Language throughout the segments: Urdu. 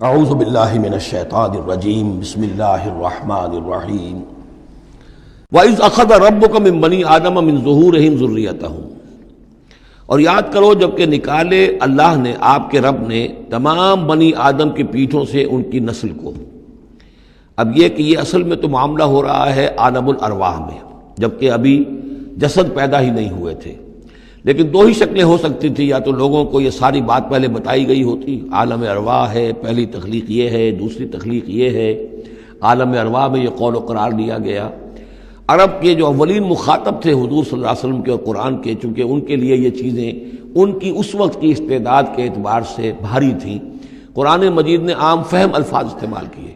اعوذ باللہ من الشیطان الرجیم بسم اللہ الرحمن الرحیم وَإِذْ أَخَذَ رَبُّكَ مِنْ بَنِي آدَمَ مِنْ ظُهُورِهِمْ ذُرِّيَّتَهُمْ، اور یاد کرو جب کہ نکالے اللہ نے، آپ کے رب نے تمام بنی آدم کی پیٹھوں سے ان کی نسل کو۔ اب یہ کہ یہ اصل میں تو معاملہ ہو رہا ہے عالم الارواح میں، جبکہ ابھی جسد پیدا ہی نہیں ہوئے تھے، لیکن دو ہی شکلیں ہو سکتی تھی، یا تو لوگوں کو یہ ساری بات پہلے بتائی گئی ہوتی، عالم ارواح ہے، پہلی تخلیق یہ ہے، دوسری تخلیق یہ ہے، عالم ارواح میں یہ قول و قرار لیا گیا۔ عرب کے جو اولین مخاطب تھے حضور صلی اللہ علیہ وسلم کے اور قرآن کے، چونکہ ان کے لیے یہ چیزیں ان کی اس وقت کی استعداد کے اعتبار سے بھاری تھیں، قرآن مجید نے عام فہم الفاظ استعمال کیے۔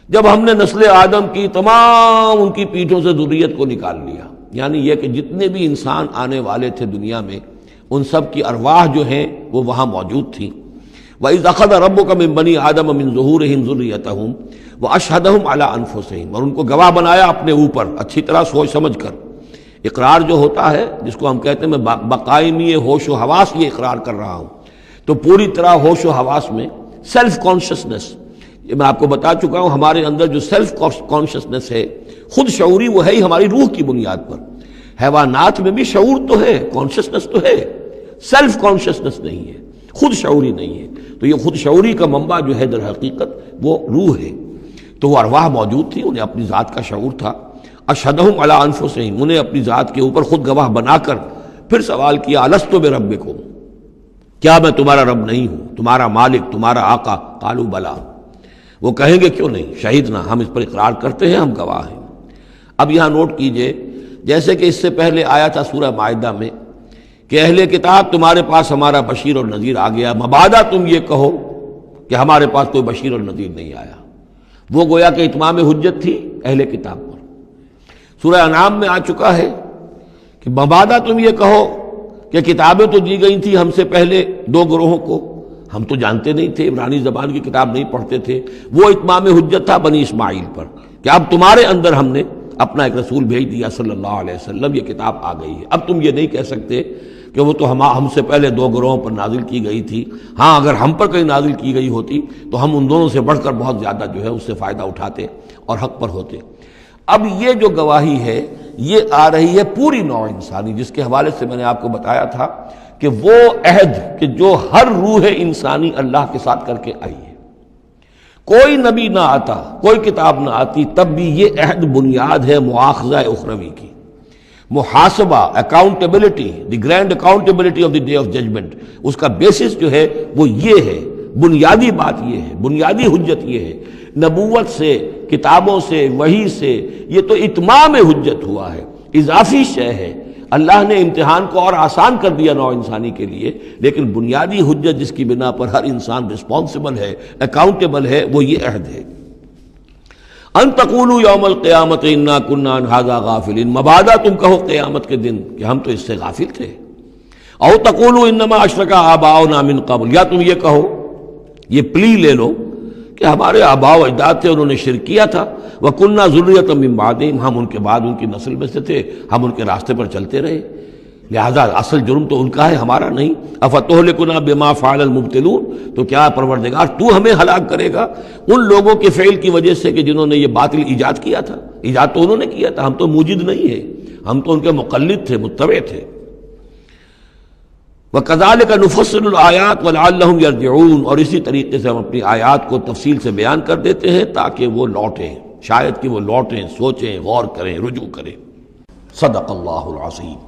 جب ہم نے نسل آدم کی تمام ان کی پیٹھوں سے ذریت کو نکال لیا، یعنی یہ کہ جتنے بھی انسان آنے والے تھے دنیا میں، ان سب کی ارواح جو ہیں وہ وہاں موجود تھیں۔ وَإِذْ أَخَذَ رَبُّكَ مِنْ بَنِي آدَمَ مِنْ ظُهُورِهِمْ ذُرِّيَّتَهُمْ وَأَشْهَدَهُمْ عَلَىٰ أَنفُسِهِمْ، اور ان کو گواہ بنایا اپنے اوپر، اچھی طرح سوچ سمجھ کر۔ اقرار جو ہوتا ہے جس کو ہم کہتے ہیں میں بقائمی ہوش و حواس یہ اقرار کر رہا ہوں، تو پوری طرح ہوش و حواس میں سیلف کانشسنس، یہ میں آپ کو بتا چکا ہوں، ہمارے اندر جو سیلف کانشسنس ہے، خود شعوری، وہ ہے ہی ہماری روح کی بنیاد پر۔ حیوانات میں بھی شعور تو ہے، کانشسنس تو ہے، سیلف کانشسنس نہیں ہے، خود شعوری نہیں ہے۔ تو یہ خود شعوری کا منبع جو ہے در حقیقت وہ روح ہے۔ تو وہ ارواح موجود تھی، انہیں اپنی ذات کا شعور تھا۔ اشہدہم علی انفسہم، انہیں اپنی ذات کے اوپر خود گواہ بنا کر پھر سوال کیا، الستو بربکم، کیا میں تمہارا رب نہیں ہوں، تمہارا مالک، تمہارا آقا؟ قالوا بلا، وہ کہیں گے کیوں نہیں، شہیدنا، ہم اس پر اقرار کرتے ہیں، ہم گواہ ہیں۔ اب یہاں نوٹ کیجئے، جیسے کہ اس سے پہلے آیا تھا سورہ مائدہ میں کہ اہل کتاب تمہارے پاس ہمارا بشیر اور نذیر آ گیا، مبادا تم یہ کہو کہ ہمارے پاس کوئی بشیر اور نذیر نہیں آیا۔ وہ گویا کہ اتمام حجت تھی اہل کتاب پر۔ سورہ انعام میں آ چکا ہے کہ مبادا تم یہ کہو کہ کتابیں تو دی گئی تھیں ہم سے پہلے دو گروہوں کو، ہم تو جانتے نہیں تھے، عبرانی زبان کی کتاب نہیں پڑھتے تھے، وہ اتمام حجت تھا بنی اسماعیل پر کہ اب تمہارے اندر ہم نے اپنا ایک رسول بھیج دیا صلی اللہ علیہ وسلم، یہ کتاب آ گئی ہے۔ اب تم یہ نہیں کہہ سکتے کہ وہ تو ہم سے پہلے دو گروہوں پر نازل کی گئی تھی، ہاں اگر ہم پر کہیں نازل کی گئی ہوتی تو ہم ان دونوں سے بڑھ کر بہت زیادہ جو ہے اس سے فائدہ اٹھاتے اور حق پر ہوتے۔ اب یہ جو گواہی ہے یہ آ رہی ہے پوری نوع انسانی، جس کے حوالے سے میں نے آپ کو بتایا تھا کہ وہ عہد کہ جو ہر روح انسانی اللہ کے ساتھ کر کے آئی ہے، کوئی نبی نہ آتا، کوئی کتاب نہ آتی، تب بھی یہ عہد بنیاد ہے مؤاخذہ اخروی کی، محاسبہ، accountability, the grand accountability of the day of judgment, اس کا بیسس جو ہے وہ یہ ہے، بنیادی بات یہ ہے، بنیادی حجت یہ ہے۔ نبوت سے، کتابوں سے، وحی سے، یہ تو اتمام حجت ہوا ہے، اضافی شے ہے۔ اللہ نے امتحان کو اور آسان کر دیا نوع انسانی کے لیے، لیکن بنیادی حجت جس کی بنا پر ہر انسان رسپانسبل ہے، اکاؤنٹیبل ہے، وہ یہ عہد ہے۔ ان تقولوا یوم القیامت انا کنا عن ھذا غافلین، مبادا تم کہو قیامت کے دن کہ ہم تو اس سے غافل تھے۔ او تقولوا انما اشرک آباؤنا من قبل، یا تم یہ کہو، یہ پلی لے لو کہ ہمارے آباء و اجداد تھے، انہوں نے شرک کیا تھا، وَكُنَّا ذُرِّيَّةً مِّن بَعْدِهِمْ، ہم ان کے بعد ان کی نسل میں سے تھے، ہم ان کے راستے پر چلتے رہے، لہذا اصل جرم تو ان کا ہے، ہمارا نہیں۔ أَفَتُهْلِكُنَا بِمَا فَعَلَ الْمُبْطِلُونَ، تو کیا پروردگار تو ہمیں ہلاک کرے گا ان لوگوں کے فعل کی وجہ سے کہ جنہوں نے یہ باطل ایجاد کیا تھا؟ ایجاد تو انہوں نے کیا تھا، ہم تو موجد نہیں ہیں، ہم تو ان کے مقلد تھے، متبع تھے۔ وَكَذَلِكَ نُفَصِّلُ الْآيَاتِ وَلَعَلَّهُمْ يَرْجِعُونَ، اور اسی طریقے سے ہم اپنی آیات کو تفصیل سے بیان کر دیتے ہیں تاکہ وہ لوٹیں، شاید کہ وہ لوٹیں، سوچیں، غور کریں، رجوع کریں۔ صدق اللہ العظیم۔